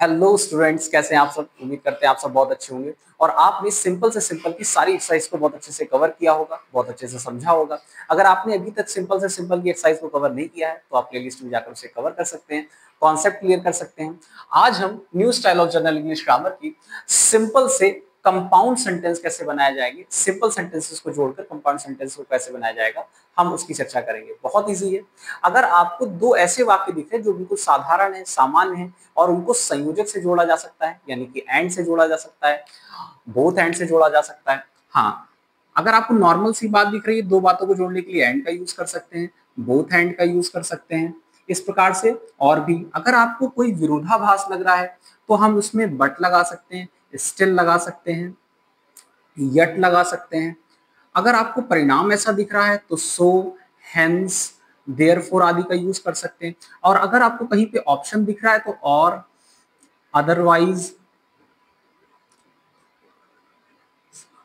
Hello students, कैसे हैं आप सब। उम्मीद करते हैं आप सब बहुत अच्छे होंगे और आपने सिंपल से सिंपल की सारी एक्सरसाइज को बहुत अच्छे से कवर किया होगा, बहुत अच्छे से समझा होगा। अगर आपने अभी तक सिंपल से सिंपल की एक्सरसाइज को कवर नहीं किया है तो आप प्लेलिस्ट में जाकर उसे कवर कर सकते हैं, कॉन्सेप्ट क्लियर कर सकते हैं। आज हम new style of general English grammar की सिंपल से कंपाउंड सेंटेंस कैसे बनाया जाएंगे, सिंपल सेंटेंसेस को जोड़कर कंपाउंड सेंटेंस को कैसे बनाया जाएगा, हम उसकी चर्चा करेंगे। बहुत इजी है। अगर आपको दो ऐसे वाक्य दिखे जो बिल्कुल साधारण है, सामान्य है और उनको संयोजक से जोड़ा जा सकता है, यानी कि एंड से जोड़ा जा सकता है, बोथ एंड से जोड़ा जा सकता है। हाँ, अगर आपको नॉर्मल सी बात दिख रही है, दो बातों को जोड़ने के लिए एंड का यूज कर सकते हैं, बोथ एंड का यूज कर सकते हैं। इस प्रकार से और भी अगर आपको कोई विरोधाभास लग रहा है तो हम उसमें बट लगा सकते हैं, स्टिल लगा सकते हैं, यट लगा सकते हैं। अगर आपको परिणाम ऐसा दिख रहा है तो सो, हेंस, देयरफॉर आदि का यूज कर सकते हैं। और अगर आपको कहीं पे ऑप्शन दिख रहा है तो और, अदरवाइज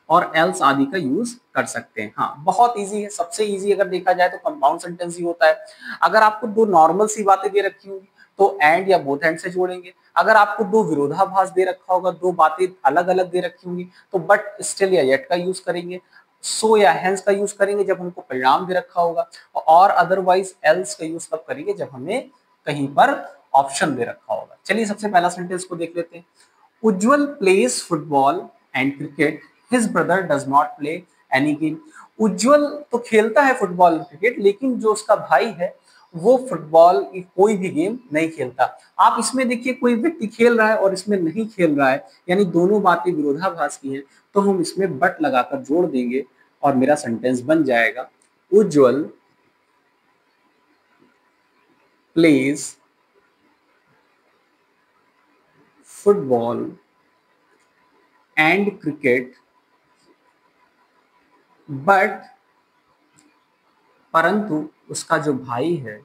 और एल्स आदि का यूज कर सकते हैं। हाँ, बहुत इजी है। सबसे इजी अगर देखा जाए तो कंपाउंड सेंटेंस ही होता है। अगर आपको दो नॉर्मल सी बातें दे रखी होंगी तो एंड या बोथ एंड से जोड़ेंगे। अगर आपको दो विरोधाभास दे रखा होगा, दो बातें अलग अलग दे रखी होंगी तो बट, स्टिल या येट का यूज करेंगे। सो या हेंस का यूज करेंगे जब हमको परिणाम दे रखा होगा, और अदरवाइज एल्स का यूज तब करेंगे जब हमें कहीं पर ऑप्शन दे रखा होगा। चलिए सबसे पहला सेंटेंस को देख लेते हैं। Ujjwal plays football and cricket, his brother does not play any game. Ujjwal तो खेलता है फुटबॉल क्रिकेट, लेकिन जो उसका भाई है वो फुटबॉल की कोई भी गेम नहीं खेलता। आप इसमें देखिए, कोई व्यक्ति खेल रहा है और इसमें नहीं खेल रहा है, यानी दोनों बातें विरोधाभास की हैं, तो हम इसमें बट लगाकर जोड़ देंगे और मेरा सेंटेंस बन जाएगा Ujjwal plays football and cricket but, परंतु उसका जो भाई है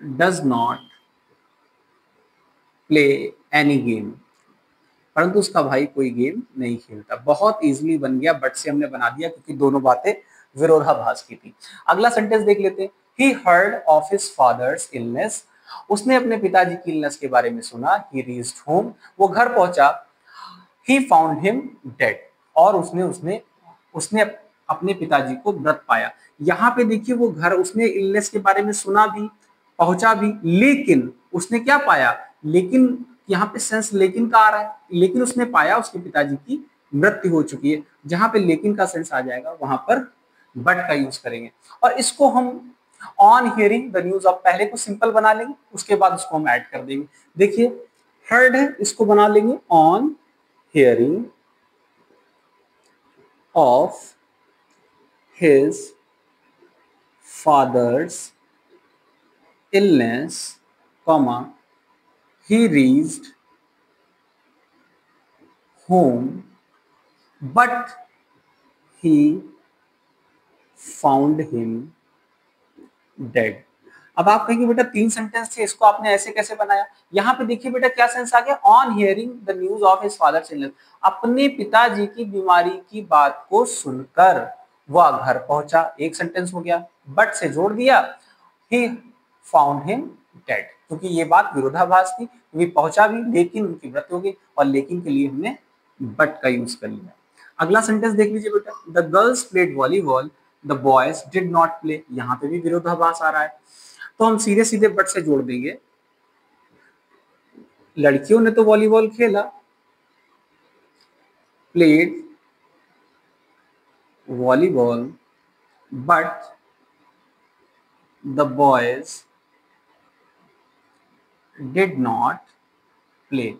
does not play any game, परंतु उसका भाई कोई गेम नहीं खेलता। बहुत इजीली बन गया, बट से हमने बना दिया क्योंकि दोनों बातें विरोधाभास की थी। अगला सेंटेंस देख लेते हैं। He heard of his father's illness, उसने अपने पिताजी की इलनेस के बारे में सुना। ही रीच्ड होम, वो घर पहुंचा। ही फाउंड हिम डेड, और उसने उसने उसने अपने पिताजी को मृत पाया। यहाँ पे देखिए, वो घर, उसने इलनेस के बारे में सुना भी, पहुंचा भी, लेकिन उसने क्या पाया, लेकिन यहाँ पे सेंस लेकिन का आ रहा है। लेकिन उसने पाया उसके पिताजी की मृत्यु हो चुकी है। जहां पे लेकिन का सेंस आ जाएगा वहां पर बट का यूज करेंगे। और इसको हम on hearing the news of, पहले को सिंपल बना लेंगे, उसके बाद उसको हम ऐड कर देंगे। देखिए, हर्ड है, इसको बना लेंगे on hearing of his father's illness, comma, he reached home but he found him dead। अब आप कहेंगे बेटा तीन सेंटेंस थे, इसको आपने ऐसे कैसे बनाया। यहाँ पे देखिए बेटा क्या सेंस आ गया, on hearing the news of his father's illness, अपने पिताजी की बीमारी की बात को सुनकर वह घर पहुंचा। एक सेंटेंस हो गया, बट से जोड़ दिया, ही फाउंड हिम डेड, क्योंकि ये बात विरोधाभास थी, क्योंकि पहुंचा भी लेकिन उनकी मृत्यु हो गई, और लेकिन के लिए हमने बट का यूज कर लिया। अगला सेंटेंस देख लीजिए बेटा। The girls played volleyball, the boys did not play, यहाँ पे भी विरोधाभास आ रहा है, तो हम सीधे सीधे बट से जोड़ देंगे। लड़कियों ने तो वॉलीबॉल खेला, played volleyball, but the boys did not play.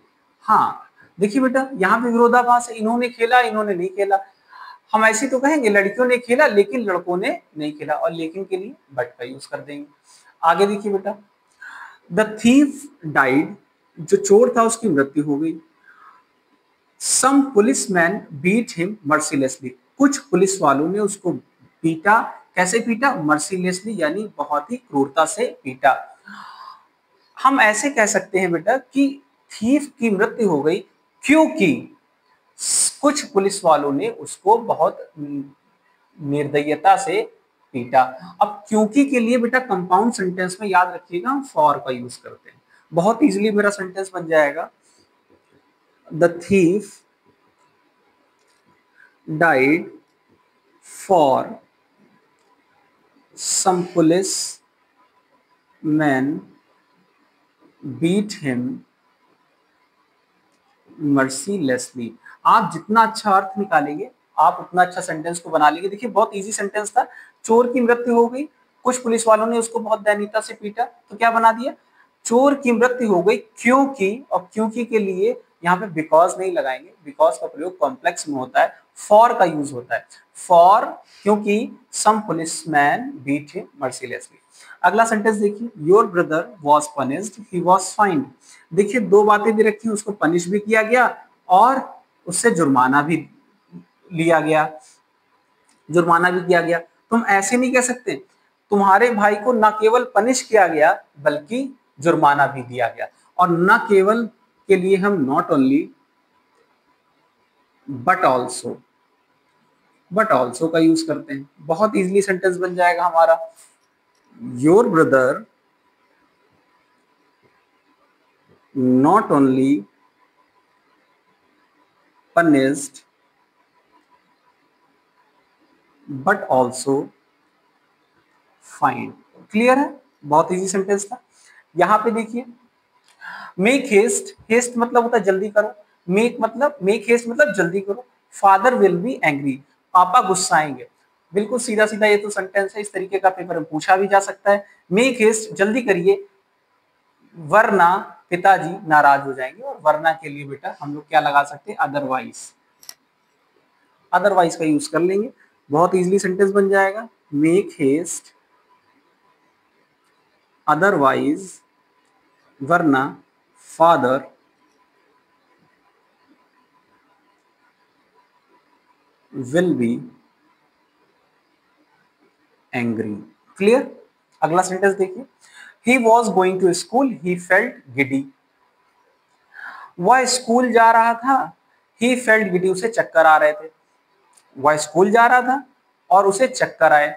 हाँ, देखिए बेटा यहाँ पे विरोधाभास है, इन्होंने खेला, इन्होंने नहीं खेला। हम ऐसी तो कहेंगे लड़कियों ने खेला लेकिन लड़कों ने नहीं खेला, और लेकिन के लिए बट का यूज कर देंगे। आगे देखिए बेटा, द थीफ डाइड, जो चोर था उसकी मृत्यु हो गई। सम पुलिसमैन बीट हिम मर्सीलेसली, कुछ पुलिस वालों ने उसको पीटा। कैसे पीटा, मर्सीलेसली, यानी बहुत ही क्रूरता से पीटा। हम ऐसे कह सकते हैं बेटा कि थीफ की मृत्यु हो गई क्योंकि कुछ पुलिस वालों ने उसको बहुत निर्दयता से पीटा। अब क्योंकि के लिए बेटा कंपाउंड सेंटेंस में याद रखिएगा हम फॉर का यूज करते हैं। बहुत इजीली मेरा सेंटेंस बन जाएगा, the thief died for some policeman beat him mercilessly. आप जितना अच्छा अर्थ निकालेंगे आप उतना अच्छा सेंटेंस को बना लेंगे। देखिए बहुत इजी सेंटेंस था, चोर की मृत्यु हो गई, कुछ पुलिस वालों ने उसको बहुत दयनीयता से पीटा, तो क्या बना दिया, चोर की मृत्यु हो गई क्योंकि, और क्योंकि के लिए यहाँ पे बिकॉज नहीं लगाएंगे, बिकॉज का प्रयोग कॉम्प्लेक्स में होता है, फॉर का यूज होता है, फॉर क्योंकि सम पुलिसमैन बीट हिम मर्सीलेसली। अगला सेंटेंस देखिए, your brother was punished he was find. देखिए दो बातें भी रखी, उसको पनिश भी किया गया और उससे जुर्माना भी लिया गया, जुर्माना भी किया गया। तुम ऐसे नहीं कह सकते, तुम्हारे भाई को न केवल पनिश किया गया बल्कि जुर्माना भी दिया गया। और न केवल के लिए हम not only but also, but also का यूज करते हैं। बहुत इजीली सेंटेंस बन जाएगा हमारा, your brother not only punished but also fined। Clear है, बहुत इजी सेंटेंस था। यहां पे देखिए, मेक हेस्ट, हेस्ट मतलब होता है जल्दी करो, मेक हेस्ट मतलब जल्दी करो, फादर विल बी एंग्री, पापा गुस्साएंगे। बिल्कुल सीधा सीधा ये तो सेंटेंस है, इस तरीके का पेपर में पूछा भी जा सकता है। मेक हेस्ट जल्दी करिए वरना पिताजी नाराज हो जाएंगे, और वरना के लिए बेटा हम लोग क्या लगा सकते हैं, अदरवाइज, अदरवाइज का यूज कर लेंगे। बहुत इजीली सेंटेंस बन जाएगा, मेक हेस्ट अदरवाइज वरना father will be angry. Clear. अगला सेंटेंस देखिए, he was going to school he felt giddy. वह स्कूल जा रहा था, ही फेल्ट गिडी, उसे चक्कर आ रहे थे। वह स्कूल जा रहा था और उसे चक्कर आए।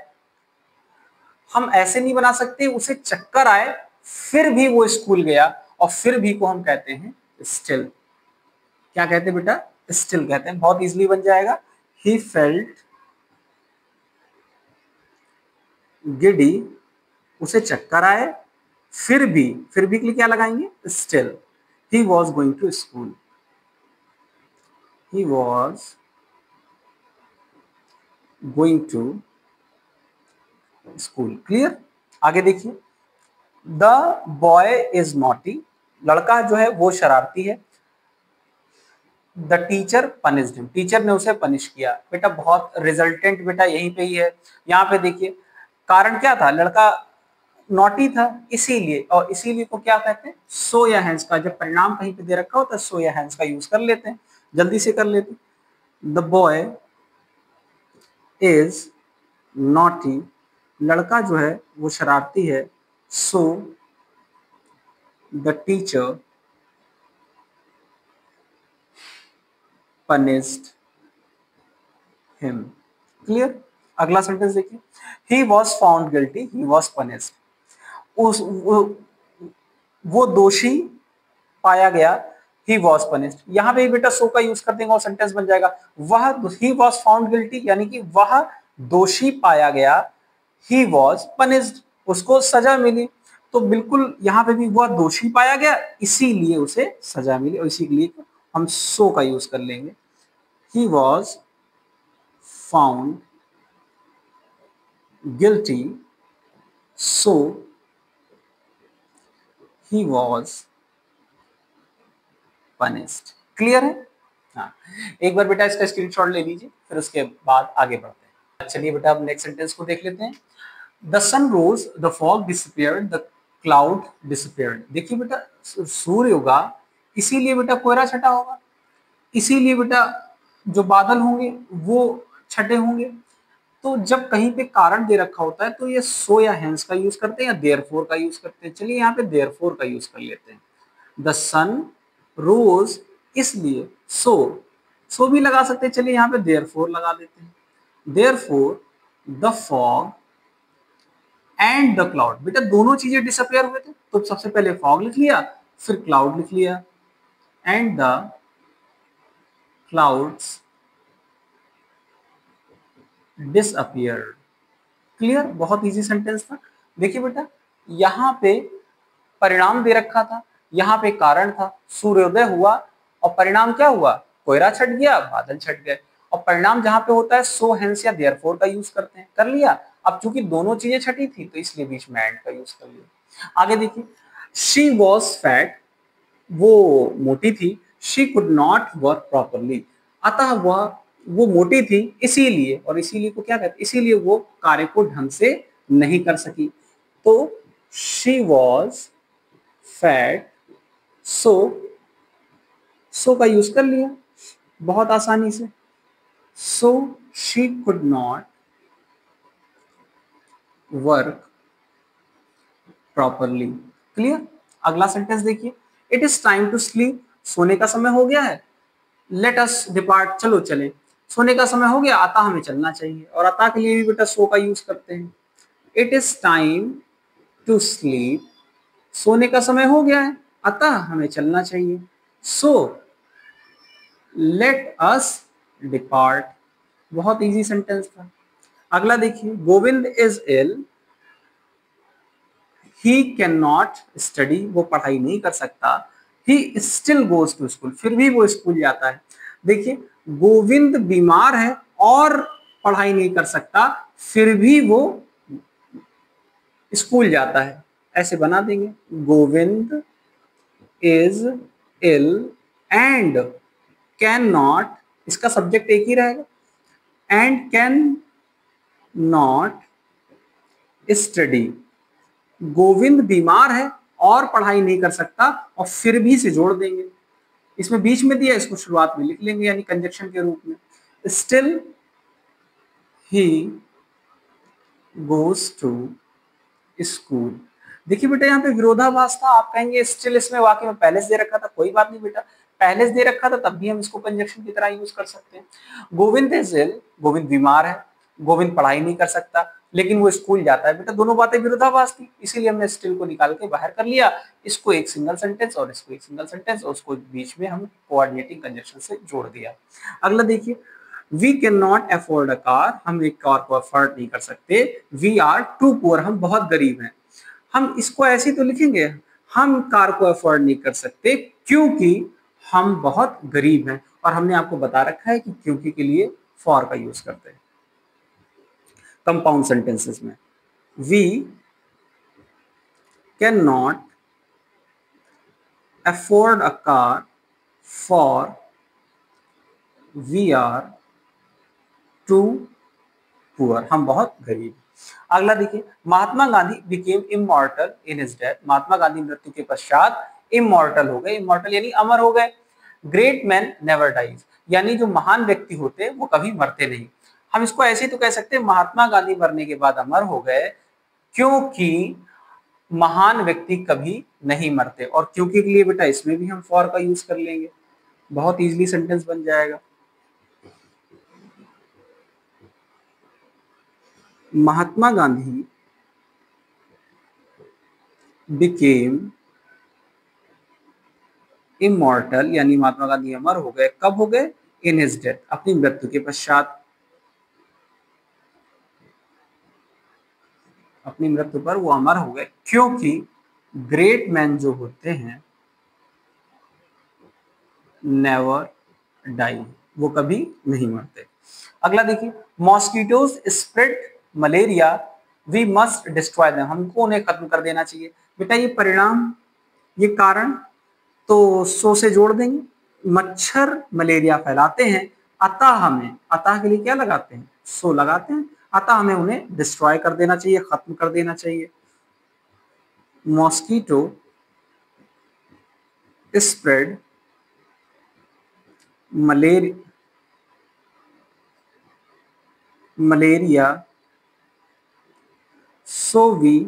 हम ऐसे नहीं बना सकते उसे चक्कर आए फिर भी वो स्कूल गया, और फिर भी को हम कहते हैं स्टिल। क्या कहते हैं बेटा, स्टिल कहते हैं। बहुत इजीली बन जाएगा, ही फेल्ट गिडी, उसे चक्कर आए फिर भी के लिए क्या लगाएंगे, still. He was going to school, he was going to school. Clear. आगे देखिए, द बॉय इज नॉटी, लड़का जो है वो शरारती है। The teacher punished him, teacher ने उसे पनिश किया। बेटा बहुत रिजल्टेंट बेटा यहीं पे ही है। यहाँ पे देखिए कारण क्या था, लड़का नॉटी था इसीलिए, और इसीलिए को क्या कहते हैं, सो या हैंस का, जब परिणाम कहीं पे दे रखा होता है सो या हैंस का यूज कर लेते हैं, जल्दी से कर लेते हैं। द बॉय इज नॉटी, लड़का जो है वो शरारती है। So the teacher punished him. Clear. अगला सेंटेंस देखिए, he was found guilty he was punished, उस वो दोषी पाया गया, ही वॉज पनिश्ड। यहाँ पे बेटा सो का यूज कर देंगे और सेंटेंस बन जाएगा, वह ही वॉज फाउंड गिल्टी, यानी कि वह दोषी पाया गया, ही वॉज पनिश्ड, उसको सजा मिली। तो बिल्कुल यहाँ पे भी वह दोषी पाया गया इसीलिए उसे सजा मिली, और इसी के लिए हम सो का यूज कर लेंगे। He was found guilty so he was punished. Clear है। हाँ, एक बार बेटा इसका स्क्रीनशॉट ले लीजिए, फिर उसके बाद आगे बढ़ते हैं। चलिए बेटा अब नेक्स्ट सेंटेंस को देख लेते हैं। The sun rose the fog disappeared the cloud disappeared. देखिए बेटा सूर्य होगा इसीलिए बेटा कोहरा छटा होगा, इसीलिए बेटा जो बादल होंगे वो छटे होंगे। तो जब कहीं पे कारण दे रखा होता है तो ये सो या हेंस का यूज करते हैं या देयरफॉर का यूज करते हैं। चलिए यहाँ पे देयरफॉर का यूज कर लेते हैं। द सन रोज, इसलिए सो भी लगा सकते हैं, चलिए यहाँ पे देयरफॉर लगा देते हैं। Therefore the fog and the cloud, बेटा दोनों चीजें डिसअपियर हुए थे तो सबसे पहले फॉग लिख लिया फिर क्लाउड लिख लिया, and the clouds disappear. Clear, बहुत इजी सेंटेंस था। देखिए बेटा, यहाँ पे परिणाम दे रखा था, यहाँ पे कारण था, सूर्योदय हुआ और परिणाम क्या हुआ, कोहरा छट गया, बादल छट गए। और परिणाम जहां पे होता है सो हेंस या देयरफॉर का यूज करते हैं, कर लिया। अब चूंकि दोनों चीजें छटी थी तो इसलिए बीच में एंड का यूज कर लिया। आगे देखिए, शी वॉज फैट, वो मोटी थी, she could not work properly, अतः वह वो मोटी थी इसीलिए, और इसीलिए को क्या कहते हैं, इसीलिए वो कार्य को ढंग से नहीं कर सकी। तो शी वॉज फैट, सो का यूज कर लिया बहुत आसानी से, so she could not work properly. Clear. अगला सेंटेंस देखिए, it is time to sleep, सोने का समय हो गया है। लेट अस डिपार्ट, चलो चले, सोने का समय हो गया, अतः हमें चलना चाहिए। और अतः के लिए भी बेटा सो का यूज करते हैं। It is time to sleep, सोने का समय हो गया है, अतः हमें चलना चाहिए। सो लेट अस डिपार्ट, बहुत इजी सेंटेंस था। अगला देखिए, Govind is ill, he can not study, वो पढ़ाई नहीं कर सकता। He still goes to school, फिर भी वो स्कूल जाता है। देखिए, गोविंद बीमार है और पढ़ाई नहीं कर सकता, फिर भी वो स्कूल जाता है। ऐसे बना देंगे, Govind is ill and can not, इसका सब्जेक्ट एक ही रहेगा, and can not study. Govind बीमार है और पढ़ाई नहीं कर सकता, और फिर भी से जोड़ देंगे, इसमें बीच में दिया, इसको शुरुआत में लिख लेंगे यानी कंजक्शन के रूप में। Still he goes to school. देखिए बेटा, यहाँ पे विरोधाभास था। आप कहेंगे स्टिल इसमें वाकई में पहले से दे रखा था, कोई बात नहीं बेटा, पहले से दे रखा था तब भी हम इसको कंजक्शन की तरह यूज कर सकते हैं। गोविंद इज इल, गोविंद बीमार है, गोविंद पढ़ाई नहीं कर सकता, लेकिन वो स्कूल जाता है। बेटा दोनों बातें विरोधाभास थी, इसीलिए हमने स्टिल को निकाल के बाहर कर लिया। इसको एक सिंगल सेंटेंस और इसको एक सिंगल सेंटेंस, और उसको बीच में हम कोऑर्डिनेटिंग कंजक्शन से जोड़ दिया। अगला देखिए, we can not afford a car, हम एक कार को अफोर्ड नहीं कर सकते। वी आर टू पुअर, हम बहुत गरीब हैं। हम इसको ऐसे तो लिखेंगे, हम कार को अफोर्ड नहीं कर सकते क्योंकि हम बहुत गरीब हैं। और हमने आपको बता रखा है कि क्योंकि के लिए फॉर का यूज करते हैं कंपाउंड सेंटेंसेस में। We can not afford a car for we are too poor, हम बहुत गरीब। अगला देखिए, Mahatma Gandhi became immortal in his death, Mahatma Gandhi मृत्यु के पश्चात इमॉर्टल हो गए। इमॉर्टल यानी अमर हो गए। ग्रेट मैन नेवर डाइज, यानी जो महान व्यक्ति होते हैं वो कभी मरते नहीं। हम इसको ऐसे तो कह सकते हैं, महात्मा गांधी मरने के बाद अमर हो गए क्योंकि महान व्यक्ति कभी नहीं मरते। और क्योंकि के लिए बेटा इसमें भी हम फॉर का यूज कर लेंगे, बहुत इजीली सेंटेंस बन जाएगा। महात्मा गांधी बिकेम इमॉर्टल, यानी महात्मा गांधी अमर हो गए, कब हो गए, इन हिज डेथ, अपनी मृत्यु के पश्चात। अपनी मृत्यु पर वो अमर हो गए क्योंकि ग्रेट मैन जो होते हैं नेवर डाई, वो कभी नहीं मरते। अगला देखिए, mosquitoes spread malaria, we must destroy them, हमको उन्हें खत्म कर देना चाहिए। बेटा ये परिणाम, ये कारण, तो सो से जोड़ देंगे। मच्छर मलेरिया फैलाते हैं, अतः हमें, अतः के लिए क्या लगाते हैं, सो लगाते हैं, अतः हमें उन्हें डिस्ट्रॉय कर देना चाहिए, खत्म कर देना चाहिए। Mosquito spread malaria so we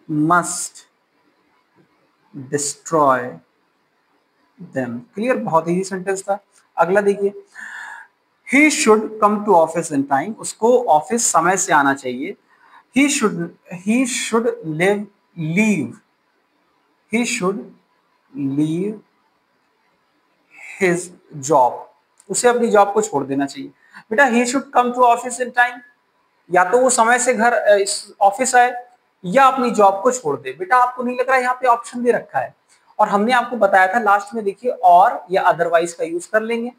must destroy them. Clear, बहुत इजी सेंटेंस था। अगला देखिए, he should come to office in time, उसको ऑफिस समय से आना चाहिए। He should leave he should leave his job, उसे अपनी जॉब को छोड़ देना चाहिए। बेटा he should come to office in time, या तो वो समय से घर ऑफिस आए या अपनी जॉब को छोड़ दे। बेटा आपको नहीं लग रहा है यहाँ पे ऑप्शन दे रखा है, और हमने आपको बताया था लास्ट में, देखिए और या अदरवाइज का यूज कर लेंगे।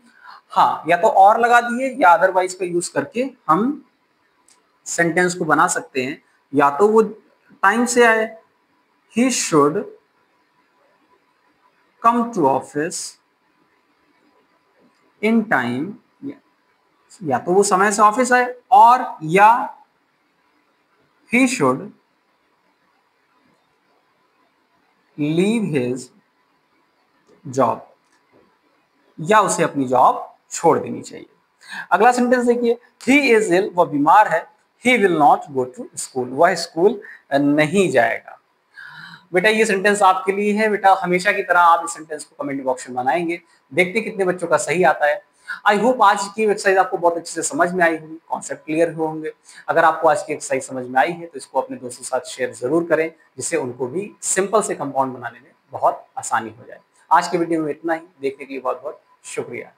हाँ, या तो और लगा दिए या अदरवाइज का यूज करके हम सेंटेंस को बना सकते हैं। या तो वो टाइम से आए, he should come to office in time, या तो वो समय से ऑफिस आए, और या he should leave his job, या उसे अपनी जॉब छोड़ देनी चाहिए। अगला सेंटेंस देखिए, he is ill, वह बीमार है, he will not go to school, वह स्कूल नहीं जाएगा। बेटा ये सेंटेंस आपके लिए है। बेटा हमेशा की तरह आप इस सेंटेंस को कमेंट बॉक्स में बनाएंगे, देखते कितने बच्चों का सही आता है। आई होप आज की एक्सरसाइज आपको बहुत अच्छे से समझ में आई होगी, कॉन्सेप्ट क्लियर हुए होंगे। अगर आपको आज की एक्सरसाइज समझ में आई है तो इसको अपने दोस्तों के साथ शेयर जरूर करें, जिससे उनको भी सिंपल से कंपाउंड बनाने में बहुत आसानी हो जाए। आज के वीडियो में इतना ही, देखने के लिए बहुत बहुत शुक्रिया।